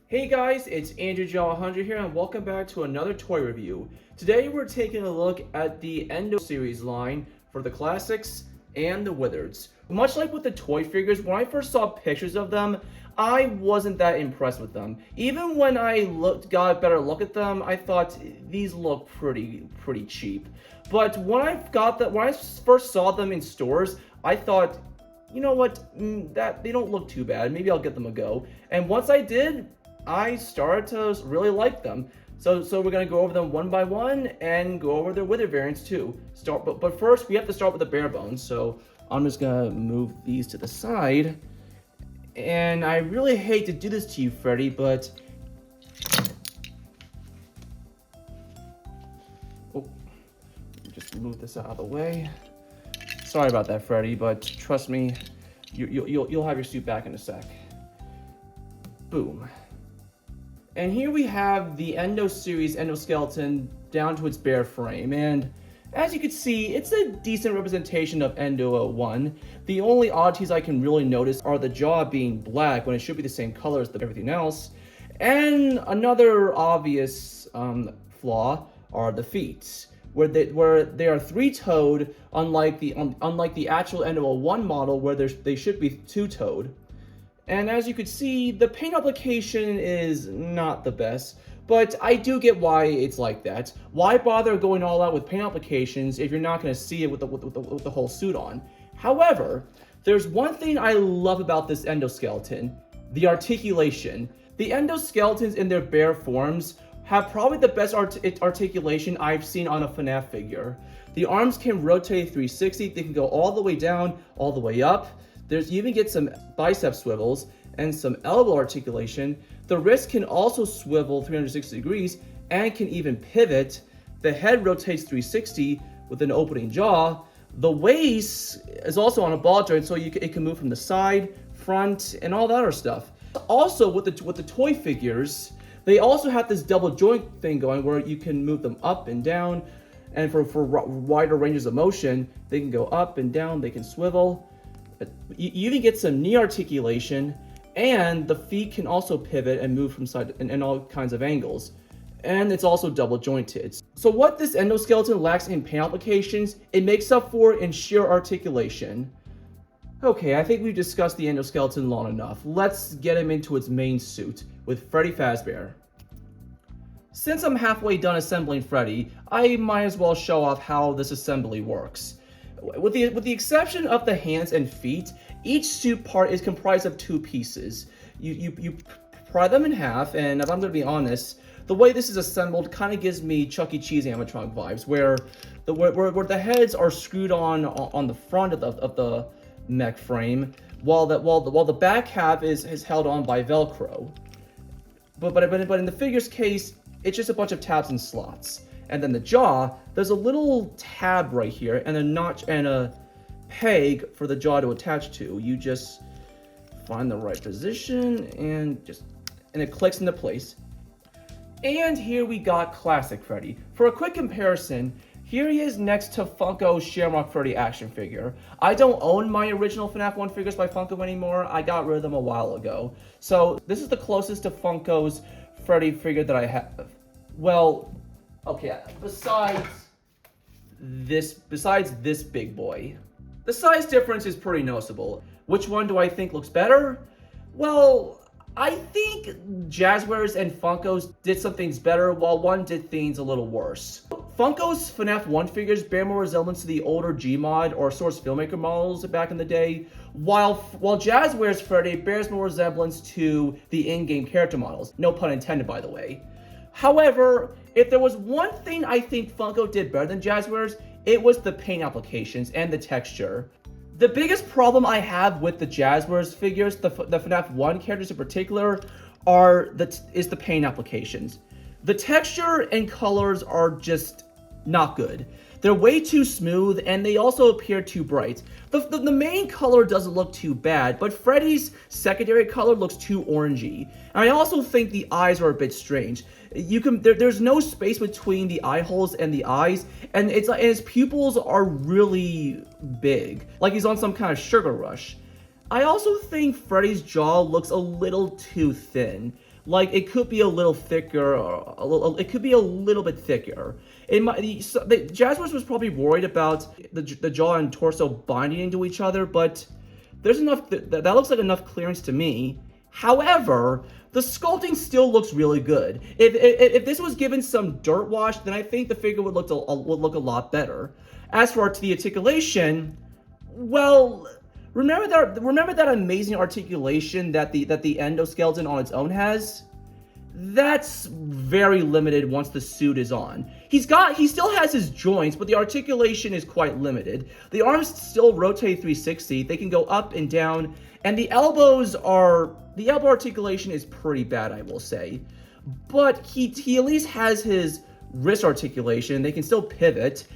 Hey guys, it's Andrew Jazwares here and welcome back to another toy review. Today we're taking a look at the Endo Series line for the classics and the Wizards. Much like with the toy figures, when I first saw pictures of them, I wasn't that impressed with them. Even when I got a better look at them, I thought these look pretty cheap. But when I first saw them in stores, I thought, you know what, that they don't look too bad. Maybe I'll get them a go. And once I did, I started to really like them. So we're gonna go over them one by one and go over their wither variants too. But first we have to start with the bare bones. So I'm just gonna move these to the side. And I really hate to do this to you, Freddy, but just move this out of the way. Sorry about that, Freddy, but trust me, you'll have your suit back in a sec. Boom. And here we have the Endo Series endoskeleton down to its bare frame, and as you can see, it's a decent representation of Endo 1. The only oddities I can really notice are the jaw being black when it should be the same color as everything else, and another obvious flaw are the feet, where they are three-toed, unlike the actual Endo 1 model where they should be two-toed. And as you can see, the paint application is not the best, but I do get why it's like that. Why bother going all out with paint applications if you're not going to see it with the whole suit on? However, there's one thing I love about this endoskeleton: the articulation. The endoskeletons in their bare forms have probably the best articulation I've seen on a FNaF figure. The arms can rotate 360, they can go all the way down, all the way up. You even get some bicep swivels and some elbow articulation. The wrist can also swivel 360 degrees and can even pivot. The head rotates 360 with an opening jaw. The waist is also on a ball joint, so it can move from the side, front, and all that other stuff. Also, with the toy figures, they also have this double joint thing going where you can move them up and down, and for wider ranges of motion, they can go up and down, they can swivel. You even get some knee articulation, and the feet can also pivot and move from side in all kinds of angles. And it's also double jointed. So what this endoskeleton lacks in paint applications, it makes up for in sheer articulation. Okay, I think we've discussed the endoskeleton long enough. Let's get him into its main suit with Freddy Fazbear. Since I'm halfway done assembling Freddy, I might as well show off how this assembly works. With the exception of the hands and feet, each suit part is comprised of two pieces. You pry them in half, and if I'm going to be honest, the way this is assembled kind of gives me Chuck E. Cheese animatronic vibes, where the heads are screwed on the front of the mech frame, while the back half is held on by Velcro. But in the figure's case, it's just a bunch of tabs and slots. And then the jaw, there's a little tab right here and a notch and a peg for the jaw to attach to. You just find the right position and it clicks into place. And here we got Classic Freddy. For a quick comparison, here he is next to Funko's Shamrock Freddy action figure. I don't own my original FNaF 1 figures by Funko anymore. I got rid of them a while ago. So this is the closest to Funko's Freddy figure that I have. Well, okay, besides this big boy. The size difference is pretty noticeable. Which one do I think looks better? Well, I think Jazwares and Funko's did some things better, while one did things a little worse. Funko's FNaF 1 figures bear more resemblance to the older Gmod or Source Filmmaker models back in the day, while Jazwares Freddy bears more resemblance to the in-game character models. No pun intended, by the way. However, if there was one thing I think Funko did better than Jazwares, it was the paint applications and the texture. The biggest problem I have with the Jazwares figures, the FNaF 1 characters in particular, is the paint applications. The texture and colors are just not good. They're way too smooth, and they also appear too bright. The main color doesn't look too bad, but Freddy's secondary color looks too orangey. And I also think the eyes are a bit strange. There's no space between the eye holes and the eyes, and his pupils are really big, like he's on some kind of sugar rush. I also think Freddy's jaw looks a little too thin. like it could be a little thicker, or it could be a little bit thicker. It might, Jazwares was probably worried about the jaw and torso binding into each other, but there's enough, that looks like enough clearance to me. However, the sculpting still looks really good. If this was given some dirt wash, then I think the figure would look a lot better. As for the articulation, well, remember that amazing articulation that the endoskeleton on its own has? That's very limited once the suit is on. He still has his joints, but the articulation is quite limited. The arms still rotate 360. They can go up and down, and the elbow articulation is pretty bad, I will say. But he at least has his wrist articulation. They can still pivot.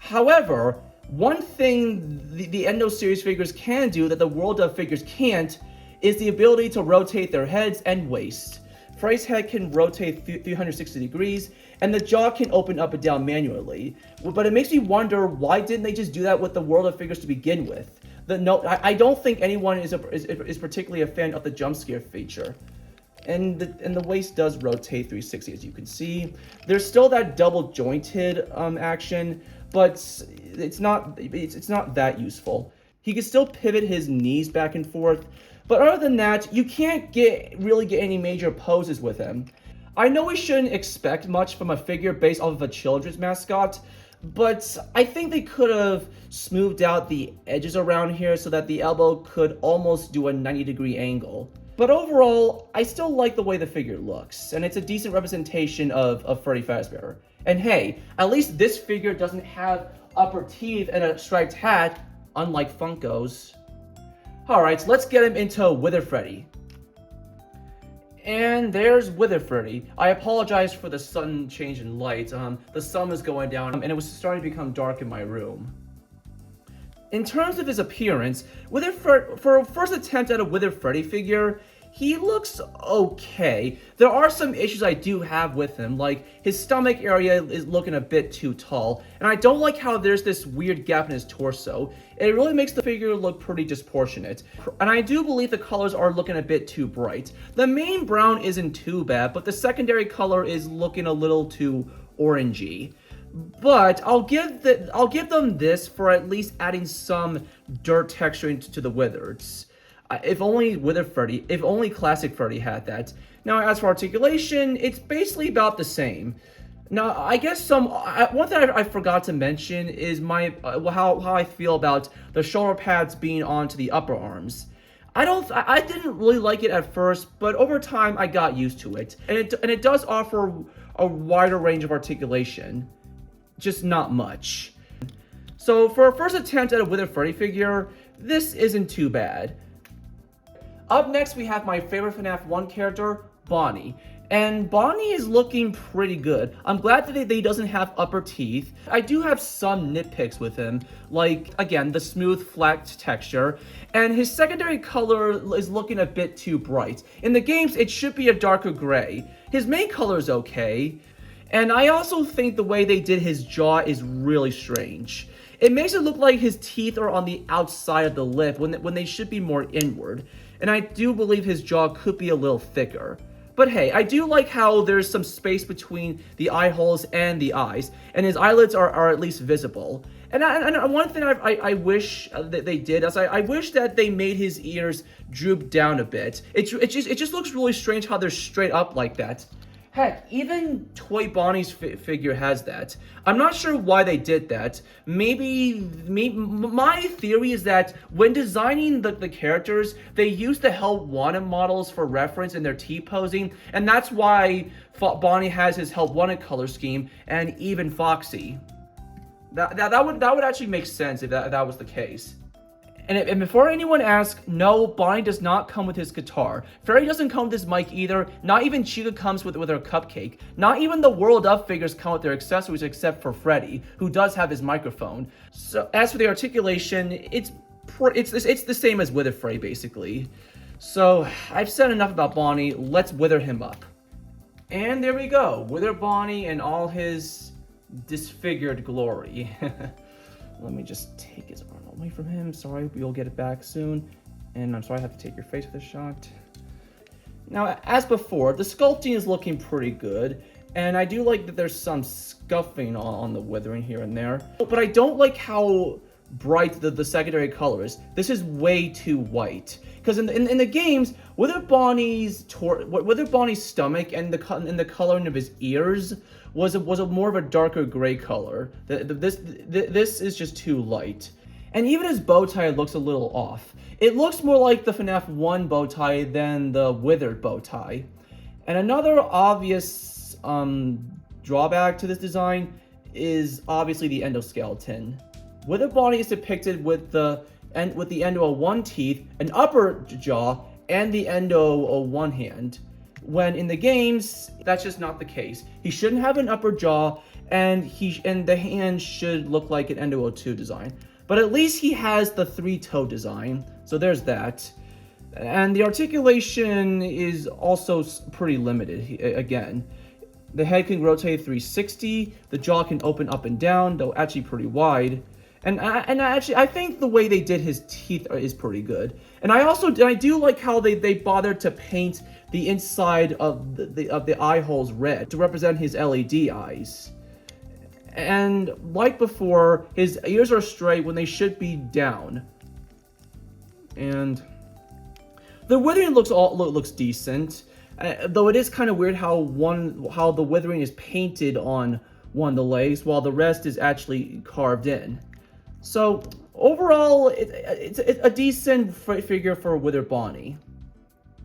However, one thing the Endo Series figures can do that the World of figures can't is the ability to rotate their heads and waist. Freddy's head can rotate 360 degrees, and the jaw can open up and down manually. But it makes me wonder, why didn't they just do that with the World of figures to begin with? I don't think anyone is particularly a fan of the jump scare feature. And the waist does rotate 360, as you can see. There's still that double jointed action, but it's not that useful. He can still pivot his knees back and forth, but other than that, you can't really get any major poses with him. I know we shouldn't expect much from a figure based off of a children's mascot, but I think they could have smoothed out the edges around here so that the elbow could almost do a 90-degree angle. But overall, I still like the way the figure looks, and it's a decent representation of Freddy Fazbear. And hey, at least this figure doesn't have upper teeth and a striped hat, unlike Funko's. Alright, so let's get him into Wither Freddy. And there's Wither Freddy. I apologize for the sudden change in light. The sun was going down, and it was starting to become dark in my room. In terms of his appearance, for a first attempt at a Wither Freddy figure, he looks okay. There are some issues I do have with him, like his stomach area is looking a bit too tall, and I don't like how there's this weird gap in his torso. It really makes the figure look pretty disproportionate. And I do believe the colors are looking a bit too bright. The main brown isn't too bad, but the secondary color is looking a little too orangey. But I'll give them this for at least adding some dirt texture into the withers. If only Classic Freddy had that. Now, as for articulation, it's basically about the same. Now, I guess one thing I forgot to mention is how I feel about the shoulder pads being onto the upper arms. I didn't really like it at first, but over time I got used to it, and it does offer a wider range of articulation, just not much. So for a first attempt at a Wither Freddy figure, this isn't too bad. Up next, we have my favorite FNaF 1 character, Bonnie. And Bonnie is looking pretty good. I'm glad that he doesn't have upper teeth. I do have some nitpicks with him, like, again, the smooth, flat texture. And his secondary color is looking a bit too bright. In the games, it should be a darker gray. His main color is okay. And I also think the way they did his jaw is really strange. It makes it look like his teeth are on the outside of the lip when they should be more inward. And I do believe his jaw could be a little thicker. But hey, I do like how there's some space between the eye holes and the eyes, and his eyelids are at least visible. And one thing I wish that they did is I wish that they made his ears droop down a bit. It just looks really strange how they're straight up like that. Heck, even Toy Bonnie's figure has that. I'm not sure why they did that. Maybe my theory is that when designing the characters, they used the Help Wanted models for reference in their T-posing, and that's why Bonnie has his Help Wanted color scheme, and even Foxy. That would actually make sense if that was the case. And before anyone asks, no, Bonnie does not come with his guitar. Freddy doesn't come with his mic either. Not even Chica comes with her cupcake. Not even the World of figures come with their accessories except for Freddy, who does have his microphone. So as for the articulation, it's the same as Wither Freddy, basically. So I've said enough about Bonnie. Let's wither him up. And there we go. Wither Bonnie in all his disfigured glory. Let me just take his arm away from him. Sorry, you'll get it back soon. And I'm sorry I have to take your face with a shot. Now, as before, the sculpting is looking pretty good, and I do like that there's some scuffing on the withering here and there. But I don't like how bright the secondary color is. This is way too white. Because in the games, Wither Bonnie's stomach and the coloring of his ears was a more of a darker gray color. This is just too light. And even his bow tie looks a little off. It looks more like the FNaF 1 bow tie than the withered bow tie. And another obvious drawback to this design is obviously the endoskeleton. Wither Bonnie is depicted with the endo of one teeth, an upper jaw, and the endo of one hand. When in the games, that's just not the case. He shouldn't have an upper jaw, and the hand should look like an endo 2 design. But at least he has the 3-toe design, so there's that. And the articulation is also pretty limited, again. The head can rotate 360, the jaw can open up and down, though actually pretty wide. And I think the way they did his teeth is pretty good. And I do like how they bothered to paint the inside of the eye holes red to represent his LED eyes. And like before, his ears are straight when they should be down. And the withering looks decent, though it is kind of weird how the withering is painted on one of the legs while the rest is actually carved in. So overall, it's a decent figure for Wither Bonnie.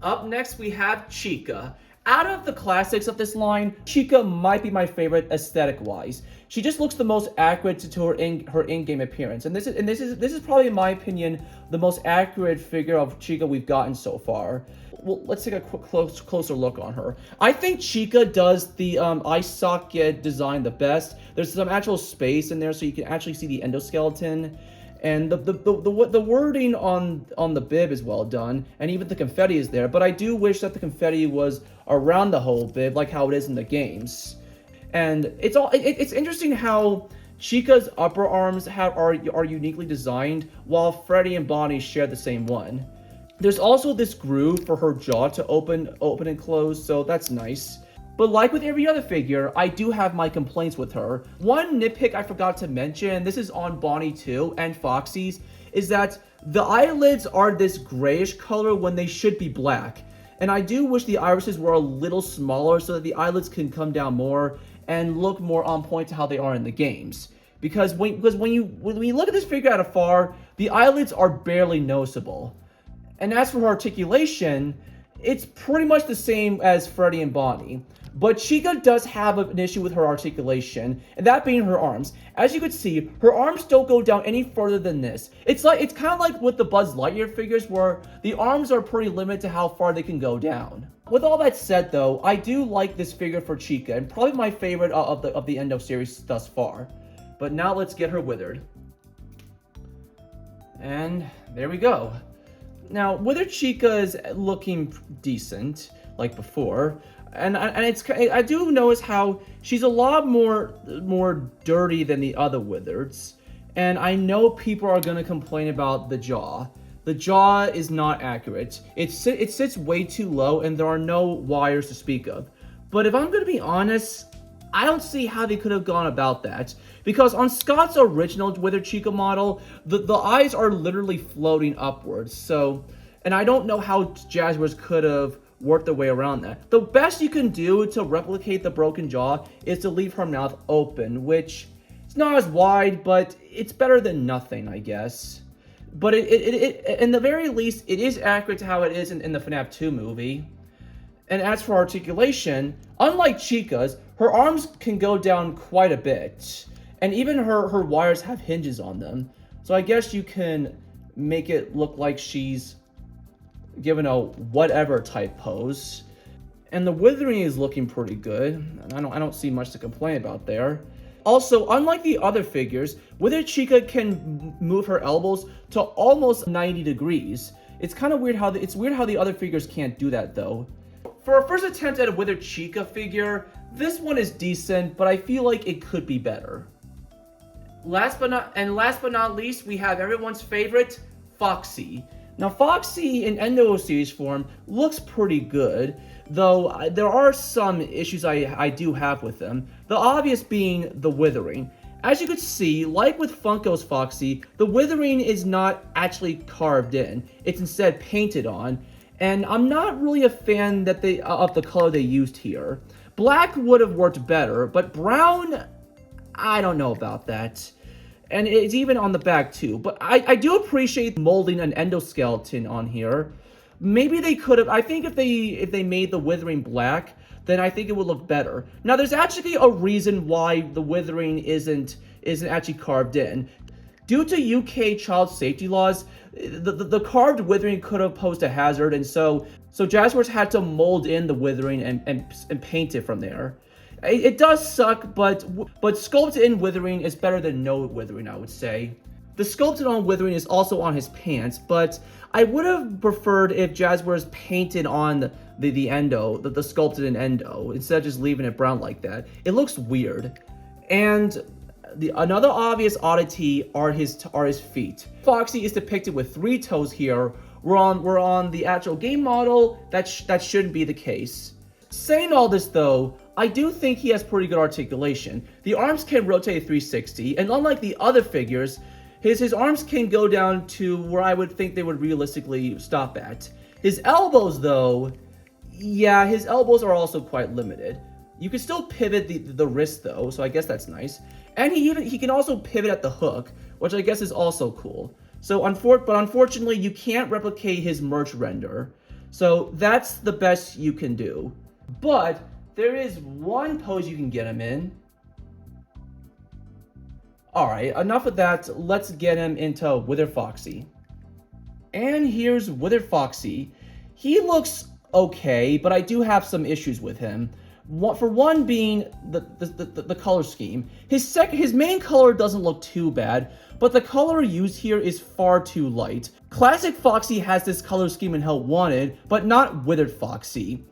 Up next, we have Chica. Out of the classics of this line, Chica might be my favorite aesthetic-wise. She just looks the most accurate to her in-game appearance, and this is probably, in my opinion, the most accurate figure of Chica we've gotten so far. Well, let's take a closer look on her. I think Chica does the eye socket design the best. There's some actual space in there, so you can actually see the endoskeleton. And the wording on the bib is well done, and even the confetti is there. But I do wish that the confetti was around the whole bib, like how it is in the games. And it's interesting how Chica's upper arms are uniquely designed, while Freddy and Bonnie share the same one. There's also this groove for her jaw to open and close, so that's nice. But like with every other figure, I do have my complaints with her. One nitpick I forgot to mention, and this is on Bonnie too, and Foxy's, is that the eyelids are this grayish color when they should be black. And I do wish the irises were a little smaller so that the eyelids can come down more and look more on point to how they are in the games. Because when you look at this figure at afar, the eyelids are barely noticeable. And as for her articulation, it's pretty much the same as Freddy and Bonnie. But Chica does have an issue with her articulation, and that being her arms. As you can see, her arms don't go down any further than this. It's kind of like with the Buzz Lightyear figures, where the arms are pretty limited to how far they can go down. With all that said, though, I do like this figure for Chica, and probably my favorite of the Endo series thus far. But now let's get her withered. And there we go. Now, Withered Chica is looking decent, like before. And I do notice how she's a lot more dirty than the other Withereds. And I know people are going to complain about the jaw. The jaw is not accurate. It sits way too low, and there are no wires to speak of. But if I'm going to be honest, I don't see how they could have gone about that. Because on Scott's original Withered Chica model, the eyes are literally floating upwards. So, and I don't know how Jazwares could have worked their way around that. The best you can do to replicate the broken jaw is to leave her mouth open, which is not as wide, but it's better than nothing, I guess. But in the very least, it is accurate to how it is in the FNaF 2 movie. And as for articulation, unlike Chica's, her arms can go down quite a bit. And even her wires have hinges on them. So I guess you can make it look like she's given a whatever type pose. And the withering is looking pretty good. I don't see much to complain about there. Also, unlike the other figures, Withered Chica can move her elbows to almost 90 degrees. It's kind of weird how the other figures can't do that though. For our first attempt at a Withered Chica figure, this one is decent, but I feel like it could be better. Last but not least, we have everyone's favorite, Foxy. Now, Foxy in Endo Series form looks pretty good, though there are some issues I do have with them, the obvious being the withering. As you could see, like with Funko's Foxy, the withering is not actually carved in, it's instead painted on, and I'm not really a fan of the color they used here. Black would have worked better, but brown, I don't know about that. And it's even on the back too. But I do appreciate molding an endoskeleton on here. Maybe they could have. I think if they made the withering black, then I think it would look better. Now, there's actually a reason why the withering isn't actually carved in. Due to UK child safety laws, the carved withering could have posed a hazard, and so Jazwares had to mold in the withering and paint it from there. It does suck, but sculpted in withering is better than no withering, I would say. The sculpted on withering is also on his pants, but I would have preferred if Jazwares painted on the endo, the sculpted in endo, instead of just leaving it brown like that. It looks weird. And another obvious oddity are his feet. Foxy is depicted with 3 toes here. We're on the actual game model. That shouldn't be the case. Saying all this though, I do think he has pretty good articulation. The arms can rotate 360, and unlike the other figures, his arms can go down to where I would think they would realistically stop at. His elbows though, yeah, his elbows are also quite limited. You can still pivot the wrist though, so I guess that's nice. And he can also pivot at the hook, which I guess is also cool. So unfortunately, you can't replicate his merch render. So that's the best you can do. But there is one pose you can get him in. Alright, enough of that. Let's get him into Wither Foxy. And here's Wither Foxy. He looks okay, but I do have some issues with him. For one being the color scheme. His main color doesn't look too bad, but the color used here is far too light. Classic Foxy has this color scheme in Hell Wanted, but not Withered Foxy.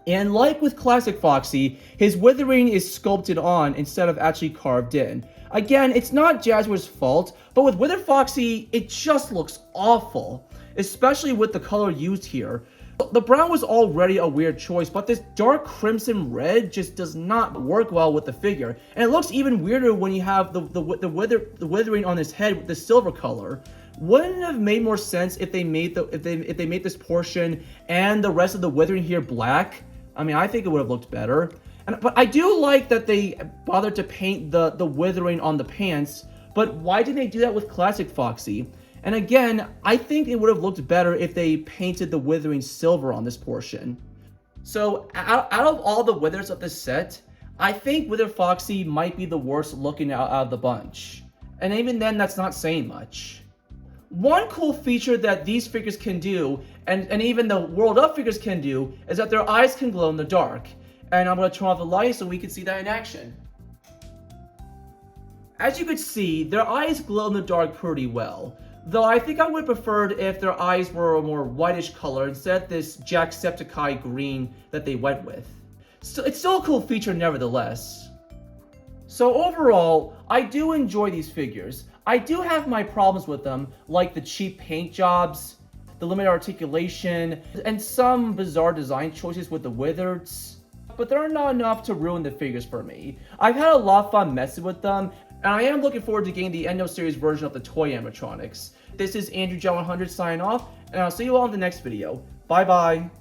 And like with Classic Foxy, his withering is sculpted on instead of actually carved in. Again, it's not Jazwares' fault, but with Withered Foxy, it just looks awful, especially with the color used here. The brown was already a weird choice, but this dark crimson red just does not work well with the figure. And it looks even weirder when you have the withering on his head with the silver color. Wouldn't it have made more sense if they made this portion and the rest of the withering here black? I mean, I think it would have looked better. But I do like that they bothered to paint the withering on the pants, but why didn't they do that with Classic Foxy? And again, I think it would have looked better if they painted the withering silver on this portion. So out of all the withers of this set, I think Wither Foxy might be the worst looking out of the bunch. And even then, that's not saying much. One cool feature that these figures can do, and even the World Up figures can do, is that their eyes can glow in the dark. And I'm going to turn off the light so we can see that in action. As you can see, their eyes glow in the dark pretty well. Though I think I would have preferred if their eyes were a more whitish color instead of this Jacksepticeye green that they went with. So it's still a cool feature nevertheless. So overall, I do enjoy these figures. I do have my problems with them, like the cheap paint jobs, the limited articulation, and some bizarre design choices with the withers. But they're not enough to ruin the figures for me. I've had a lot of fun messing with them, and I am looking forward to getting the Endo Series version of the toy animatronics. This is Andrew John 100 signing off, and I'll see you all in the next video. Bye bye!